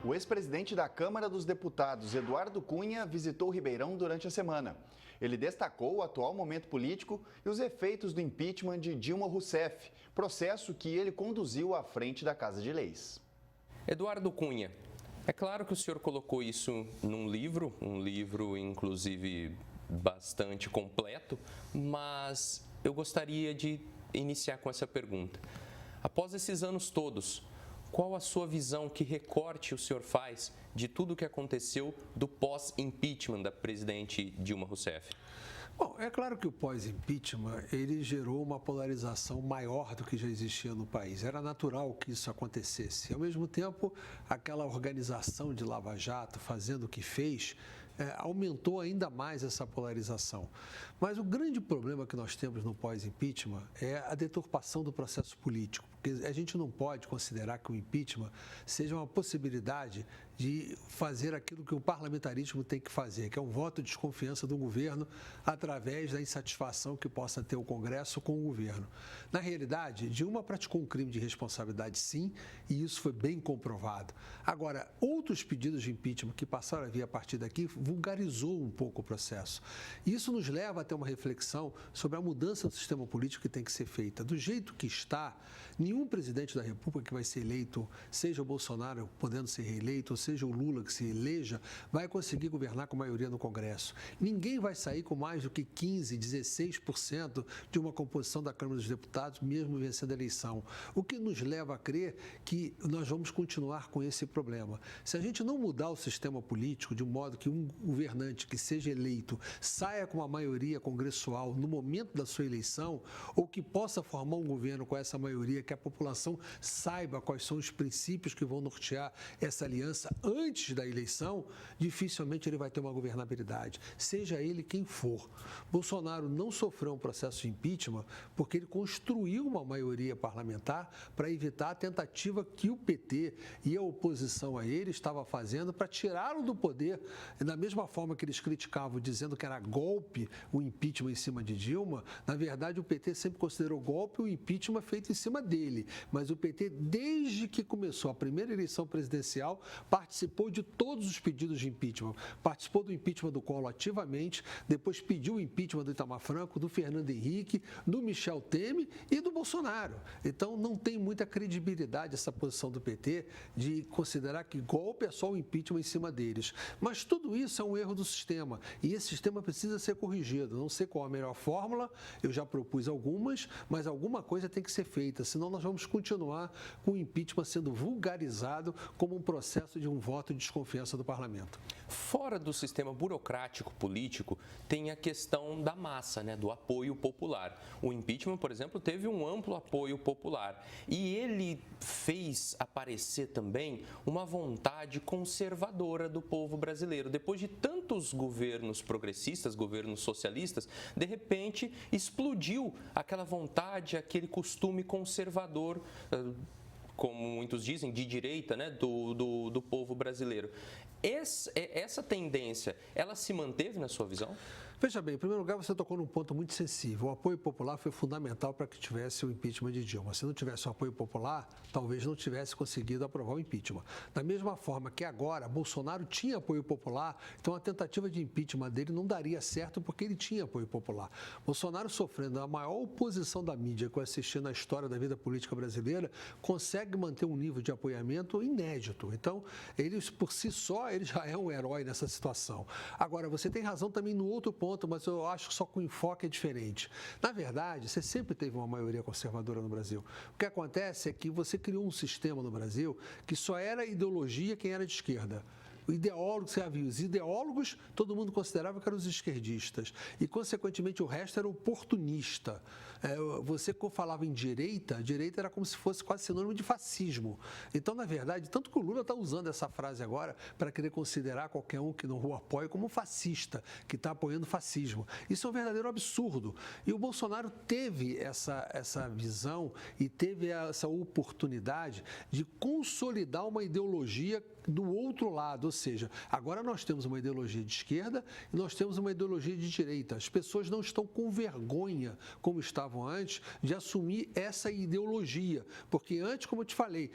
O ex-presidente da Câmara dos Deputados, Eduardo Cunha, visitou Ribeirão durante a semana. Ele destacou o atual momento político e os efeitos do impeachment de Dilma Rousseff, processo que ele conduziu à frente da Casa de Leis. Eduardo Cunha, é claro que o senhor colocou isso num livro, um livro inclusive bastante completo, mas eu gostaria de iniciar com essa pergunta. Após esses anos todos, qual a sua visão, que recorte o senhor faz de tudo o que aconteceu do pós-impeachment da presidente Dilma Rousseff? Bom, é claro que o pós-impeachment, ele gerou uma polarização maior do que já existia no país. Era natural que isso acontecesse. Ao mesmo tempo, aquela organização de Lava Jato, fazendo o que fez, aumentou ainda mais essa polarização. Mas o grande problema que nós temos no pós-impeachment é a deturpação do processo político. Porque a gente não pode considerar que o impeachment seja uma possibilidade de fazer aquilo que o parlamentarismo tem que fazer, que é um voto de desconfiança do governo através da insatisfação que possa ter o Congresso com o governo. Na realidade, Dilma praticou um crime de responsabilidade, sim, e isso foi bem comprovado. Agora, outros pedidos de impeachment que passaram a vir a partir daqui vulgarizou um pouco o processo. Isso nos leva a ter uma reflexão sobre a mudança do sistema político que tem que ser feita. Do jeito que está, nenhum presidente da República que vai ser eleito, seja o Bolsonaro podendo ser reeleito, ou seja o Lula que se eleja, vai conseguir governar com maioria no Congresso. Ninguém vai sair com mais do que 15%, 16% de uma composição da Câmara dos Deputados, mesmo vencendo a eleição. O que nos leva a crer que nós vamos continuar com esse problema. Se a gente não mudar o sistema político de um modo que um governante que seja eleito saia com uma maioria congressual no momento da sua eleição, ou que possa formar um governo com essa maioria, que a população saiba quais são os princípios que vão nortear essa aliança antes da eleição, dificilmente ele vai ter uma governabilidade, seja ele quem for. Bolsonaro não sofreu um processo de impeachment porque ele construiu uma maioria parlamentar para evitar a tentativa que o PT e a oposição a ele estava fazendo para tirá-lo do poder. Da mesma forma que eles criticavam, dizendo que era golpe o impeachment em cima de Dilma, na verdade o PT sempre considerou golpe o impeachment feito em cima dele. Mas o PT, desde que começou a primeira eleição presidencial, participou de todos os pedidos de impeachment. Participou do impeachment do Collor ativamente, depois pediu o impeachment do Itamar Franco, do Fernando Henrique, do Michel Temer e do Bolsonaro. Então não tem muita credibilidade essa posição do PT de considerar que golpe é só o impeachment em cima deles. Mas tudo isso é um erro do sistema e esse sistema precisa ser corrigido. Não sei qual a melhor fórmula, eu já propus algumas, mas alguma coisa tem que ser feita, senão nós vamos continuar com o impeachment sendo vulgarizado como um processo de um voto de desconfiança do parlamento. Fora do sistema burocrático político, tem a questão da massa, né, do apoio popular. O impeachment, por exemplo, teve um amplo apoio popular e ele fez aparecer também uma vontade conservadora do povo brasileiro. Depois de tantos governos progressistas, governos socialistas, de repente explodiu aquela vontade, aquele costume conservador, como muitos dizem, de direita, né, do povo brasileiro. Essa tendência, ela se manteve na sua visão? Veja bem, em primeiro lugar, você tocou num ponto muito sensível. O apoio popular foi fundamental para que tivesse o impeachment de Dilma. Se não tivesse o apoio popular, talvez não tivesse conseguido aprovar o impeachment. Da mesma forma que agora, Bolsonaro tinha apoio popular, então a tentativa de impeachment dele não daria certo porque ele tinha apoio popular. Bolsonaro, sofrendo a maior oposição da mídia que eu assisti na história da vida política brasileira, consegue manter um nível de apoiamento inédito. Então, ele, por si só, ele já é um herói nessa situação. Agora, você tem razão também no outro ponto, mas eu acho que só com o enfoque é diferente. Na verdade, você sempre teve uma maioria conservadora no Brasil. O que acontece é que você criou um sistema no Brasil que só era ideologia quem era de esquerda. O ideólogo, você já viu, os ideólogos, todo mundo considerava que eram os esquerdistas. E, consequentemente, o resto era oportunista. Você falava em direita, a direita era como se fosse quase sinônimo de fascismo. Então, na verdade, tanto que o Lula está usando essa frase agora para querer considerar qualquer um que não o apoie como fascista, que está apoiando fascismo. Isso é um verdadeiro absurdo. E o Bolsonaro teve essa visão e teve essa oportunidade de consolidar uma ideologia do outro lado, ou seja, agora nós temos uma ideologia de esquerda e nós temos uma ideologia de direita. As pessoas não estão com vergonha, como estavam antes, de assumir essa ideologia, porque antes, como eu te falei,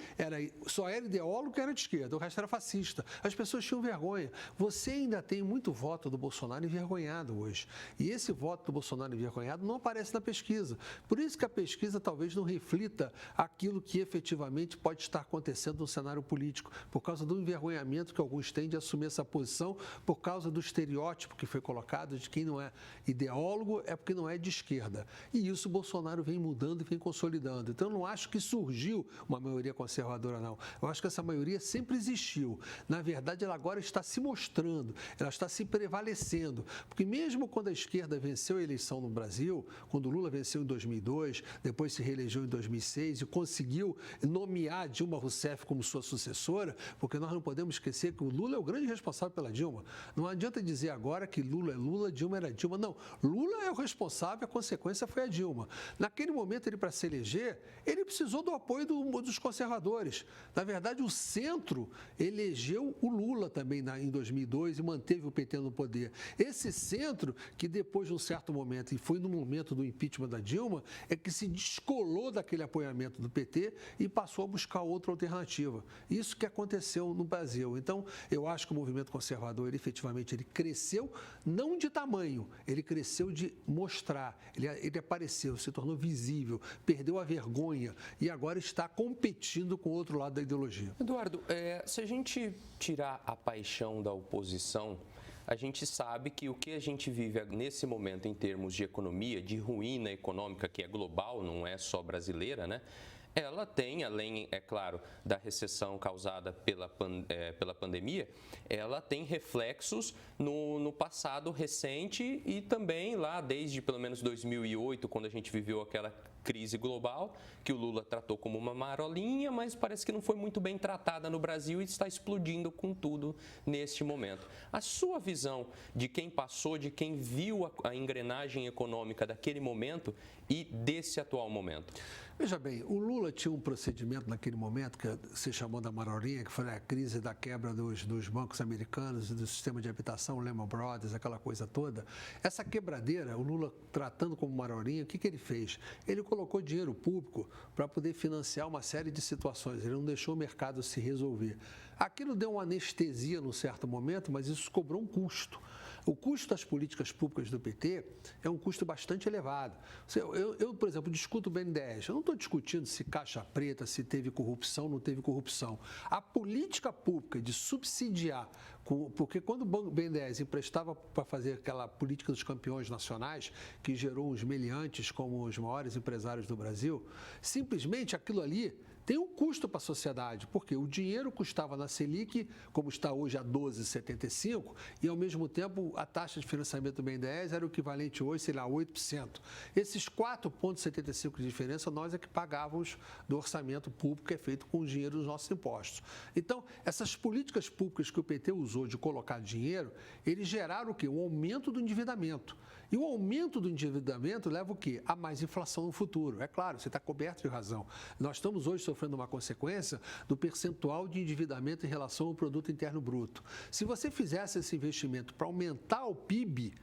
só era ideólogo que era de esquerda, o resto era fascista. As pessoas tinham vergonha. Você ainda tem muito voto do Bolsonaro envergonhado hoje. E esse voto do Bolsonaro envergonhado não aparece na pesquisa. Por isso que a pesquisa talvez não reflita aquilo que efetivamente pode estar acontecendo no cenário político, por causa do envergonhamento que alguns têm de assumir essa posição, por causa do estereótipo que foi colocado de quem não é ideólogo é porque não é de esquerda. E isso o Bolsonaro vem mudando e vem consolidando. Então, eu não acho que surgiu uma maioria conservadora, não. Eu acho que essa maioria sempre existiu. Na verdade, ela agora está se mostrando, ela está se prevalecendo. Porque mesmo quando a esquerda venceu a eleição no Brasil, quando o Lula venceu em 2002, depois se reelegeu em 2006 e conseguiu nomear Dilma Rousseff como sua sucessora, porque nós não podemos esquecer que o Lula é o grande responsável pela Dilma. Não adianta dizer agora que Lula é Lula, Dilma era Dilma. Não, Lula é o responsável, a consequência foi a Dilma. Naquele momento, ele para se eleger, ele precisou do apoio dos conservadores. Na verdade, o centro elegeu o Lula também em 2002 e manteve o PT no poder. Esse centro, que depois de um certo momento, e foi no momento do impeachment da Dilma, é que se descolou daquele apoiamento do PT e passou a buscar outra alternativa. Isso que aconteceu no Brasil. Então, eu acho que o movimento conservador, efetivamente, ele cresceu não de tamanho, ele cresceu de mostrar, ele apareceu, se tornou visível, perdeu a vergonha e agora está competindo com o outro lado da ideologia. Eduardo, se a gente tirar a paixão da oposição, a gente sabe que o que a gente vive nesse momento em termos de economia, de ruína econômica, que é global, não é só brasileira, né? Ela tem, além, é claro, da recessão causada pela pandemia, ela tem reflexos no passado recente e também lá desde pelo menos 2008, quando a gente viveu aquela crise global, que o Lula tratou como uma marolinha, mas parece que não foi muito bem tratada no Brasil e está explodindo com tudo neste momento. A sua visão de quem passou, de quem viu a engrenagem econômica daquele momento e desse atual momento? Veja bem, o Lula tinha um procedimento naquele momento que se chamou da marolinha, que foi a crise da quebra dos bancos americanos e do sistema de habitação, Lehman Brothers, aquela coisa toda. Essa quebradeira, o Lula tratando como marolinha, o que ele fez? Ele colocou dinheiro público para poder financiar uma série de situações, ele não deixou o mercado se resolver. Aquilo deu uma anestesia num certo momento, mas isso cobrou um custo. O custo das políticas públicas do PT é um custo bastante elevado. Eu, por exemplo, discuto o BNDES. Eu não estou discutindo se caixa preta, se teve corrupção, não teve corrupção. A política pública de subsidiar, porque quando o BNDES emprestava para fazer aquela política dos campeões nacionais, que gerou uns meliantes como os maiores empresários do Brasil, simplesmente aquilo ali tem um custo para a sociedade, porque o dinheiro custava na Selic, como está hoje a 12,75, e ao mesmo tempo a taxa de financiamento do BNDES era o equivalente hoje, sei lá, 8%. Esses 4,75% de diferença nós é que pagávamos do orçamento público que é feito com o dinheiro dos nossos impostos. Então, essas políticas públicas que o PT usou de colocar dinheiro, eles geraram o quê? Um aumento do endividamento. E o aumento do endividamento leva o quê? A mais inflação no futuro. É claro, você está coberto de razão. Nós estamos hoje sofrendo uma consequência do percentual de endividamento em relação ao produto interno bruto. Se você fizesse esse investimento para aumentar o PIB,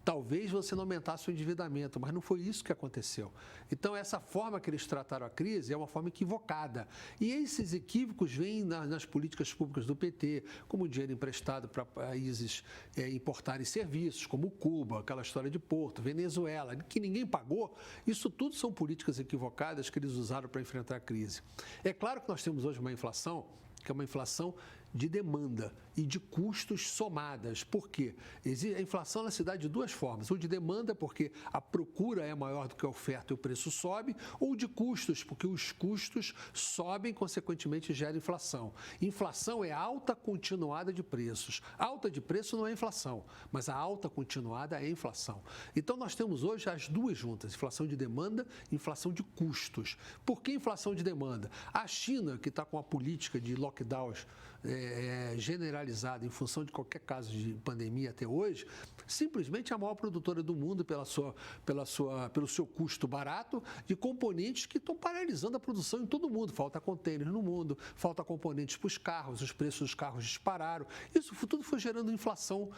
talvez você não aumentasse o endividamento, mas não foi isso que aconteceu. Então, essa forma que eles trataram a crise é uma forma equivocada. E esses equívocos vêm nas políticas públicas do PT, como dinheiro emprestado para países importarem serviços, como Cuba, aquela história de Porto, Venezuela, que ninguém pagou. Isso tudo são políticas equivocadas que eles usaram para enfrentar a crise. É claro que nós temos hoje uma inflação, que é uma inflação de demanda e de custos somadas. Por quê? A inflação se dá de duas formas. Ou de demanda, porque a procura é maior do que a oferta e o preço sobe, ou de custos, porque os custos sobem, consequentemente gera inflação. Inflação é alta continuada de preços. Alta de preço não é inflação, mas a alta continuada é inflação. Então, nós temos hoje as duas juntas, inflação de demanda e inflação de custos. Por que inflação de demanda? A China, que está com a política de lockdowns generalizada em função de qualquer caso de pandemia até hoje, simplesmente a maior produtora do mundo pelo seu custo barato de componentes que estão paralisando a produção em todo o mundo. Falta contêiner no mundo, falta componentes para os carros, os preços dos carros dispararam. Isso tudo foi gerando inflação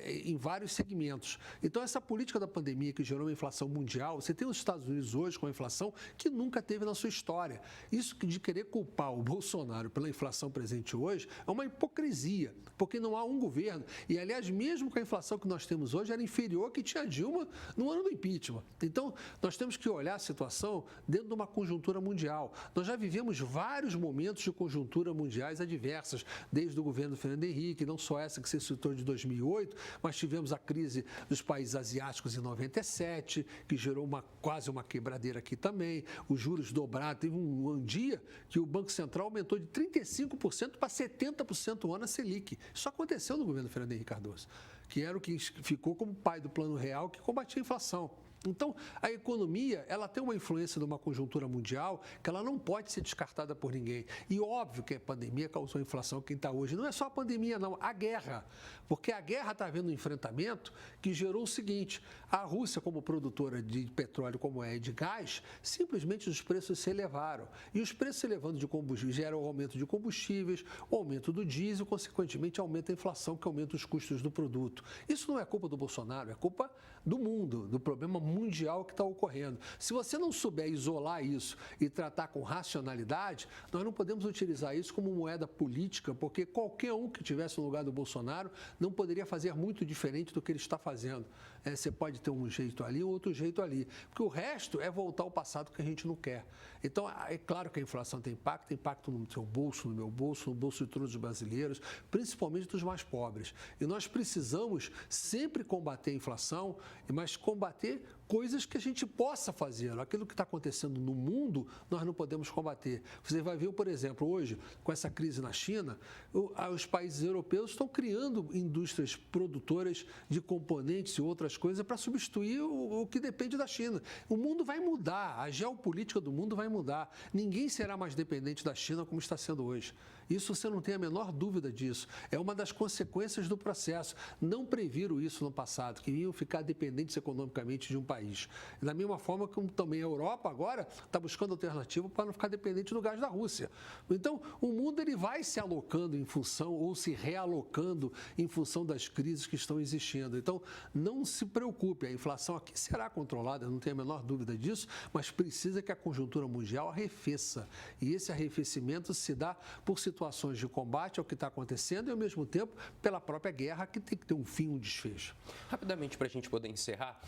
em vários segmentos. Então, essa política da pandemia que gerou uma inflação mundial, você tem os Estados Unidos hoje com uma inflação que nunca teve na sua história. Isso de querer culpar o Bolsonaro pela inflação presente hoje é uma hipocrisia, porque não há um governo. E, aliás, mesmo com a inflação que nós temos hoje, era inferior à que tinha Dilma no ano do impeachment. Então, nós temos que olhar a situação dentro de uma conjuntura mundial. Nós já vivemos vários momentos de conjuntura mundiais adversas, desde o governo Fernando Henrique, não só essa que se citou de 2008, mas tivemos a crise dos países asiáticos em 97, que gerou quase uma quebradeira aqui também, os juros dobraram, teve um dia que o Banco Central aumentou de 35% para 70% o ano a Selic. Isso aconteceu no governo Fernando Henrique Cardoso, que era o que ficou como pai do Plano Real que combatia a inflação. Então, a economia, ela tem uma influência de uma conjuntura mundial que ela não pode ser descartada por ninguém. E óbvio que a pandemia causou inflação quem está hoje. Não é só a pandemia, não, a guerra. Porque a guerra está havendo um enfrentamento que gerou o seguinte: a Rússia, como produtora de petróleo, como é de gás, simplesmente os preços se elevaram. E os preços se elevando de combustíveis geram o aumento de combustíveis, o aumento do diesel, consequentemente aumenta a inflação, que aumenta os custos do produto. Isso não é culpa do Bolsonaro, é culpa do mundo, do problema mundial que está ocorrendo. Se você não souber isolar isso e tratar com racionalidade, nós não podemos utilizar isso como moeda política, porque qualquer um que estivesse no lugar do Bolsonaro não poderia fazer muito diferente do que ele está fazendo. Você pode ter um jeito ali, outro jeito ali, porque o resto é voltar ao passado que a gente não quer. Então, é claro que a inflação tem impacto no seu bolso, no meu bolso, no bolso de todos os brasileiros, principalmente dos mais pobres. E nós precisamos sempre combater a inflação, mas combater coisas que a gente possa fazer. Aquilo que está acontecendo no mundo, nós não podemos combater. Você vai ver, por exemplo, hoje, com essa crise na China, os países europeus estão criando indústrias produtoras de componentes e outras coisas para substituir o que depende da China. O mundo vai mudar, a geopolítica do mundo vai mudar. Ninguém será mais dependente da China como está sendo hoje. Isso você não tem a menor dúvida disso. É uma das consequências do processo. Não previram isso no passado, que iam ficar dependentes economicamente de um país. Da mesma forma como também a Europa agora está buscando alternativa para não ficar dependente do gás da Rússia. Então, o mundo ele vai se alocando em função ou se realocando em função das crises que estão existindo. Então, não se preocupe, a inflação aqui será controlada, não tenho a menor dúvida disso, mas precisa que a conjuntura mundial arrefeça. E esse arrefecimento se dá por situações de combate ao que está acontecendo e, ao mesmo tempo, pela própria guerra, que tem que ter um fim, um desfecho. Rapidamente, para a gente poder encerrar,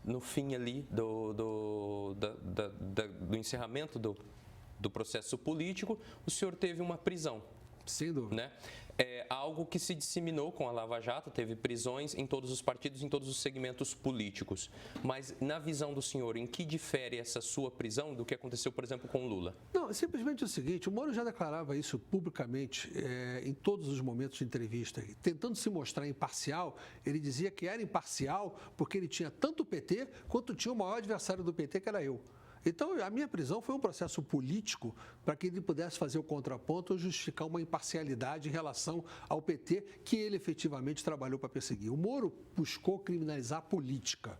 no fim ali do encerramento do processo político, o senhor teve uma prisão. Sem dúvida. Né? É algo que se disseminou com a Lava Jato, teve prisões em todos os partidos, em todos os segmentos políticos. Mas, na visão do senhor, em que difere essa sua prisão do que aconteceu, por exemplo, com Lula? Não, é simplesmente o seguinte: o Moro já declarava isso publicamente em todos os momentos de entrevista. Tentando se mostrar imparcial, ele dizia que era imparcial porque ele tinha tanto o PT quanto tinha o maior adversário do PT, que era eu. Então, a minha prisão foi um processo político para que ele pudesse fazer o contraponto ou justificar uma imparcialidade em relação ao PT que ele efetivamente trabalhou para perseguir. O Moro buscou criminalizar a política.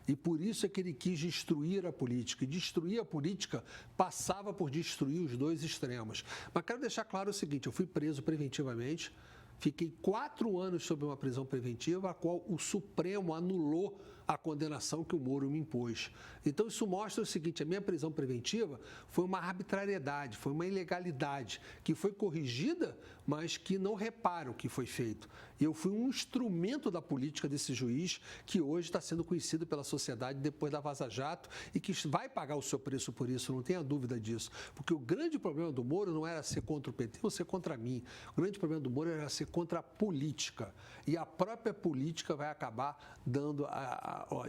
E por isso é que ele quis destruir a política. E destruir a política passava por destruir os dois extremos. Mas quero deixar claro o seguinte: eu fui preso preventivamente, fiquei 4 anos sob uma prisão preventiva, a qual o Supremo anulou a condenação que o Moro me impôs. Então, isso mostra o seguinte: a minha prisão preventiva foi uma arbitrariedade, foi uma ilegalidade, que foi corrigida, mas que não repara o que foi feito. Eu fui um instrumento da política desse juiz, que hoje está sendo conhecido pela sociedade depois da Vaza Jato e que vai pagar o seu preço por isso, não tenha dúvida disso. Porque o grande problema do Moro não era ser contra o PT ou ser contra mim. O grande problema do Moro era ser contra a política. E a própria política vai acabar dando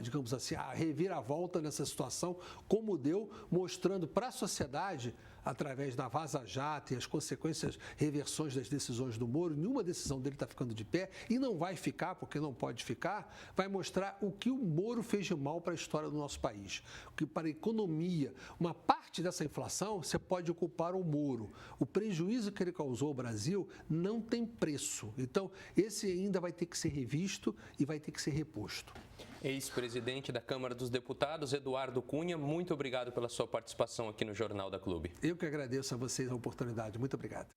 digamos assim, a reviravolta nessa situação, como deu, mostrando para a sociedade através da Vaza Jato e as consequências, reversões das decisões do Moro, nenhuma decisão dele está ficando de pé e não vai ficar, porque não pode ficar, vai mostrar o que o Moro fez de mal para a história do nosso país. O que para a economia, uma parte dessa inflação você pode culpar o Moro. O prejuízo que ele causou ao Brasil não tem preço. Então, esse ainda vai ter que ser revisto e vai ter que ser reposto. Ex-presidente da Câmara dos Deputados, Eduardo Cunha, muito obrigado pela sua participação aqui no Jornal da Clube. Eu que agradeço a vocês a oportunidade. Muito obrigado.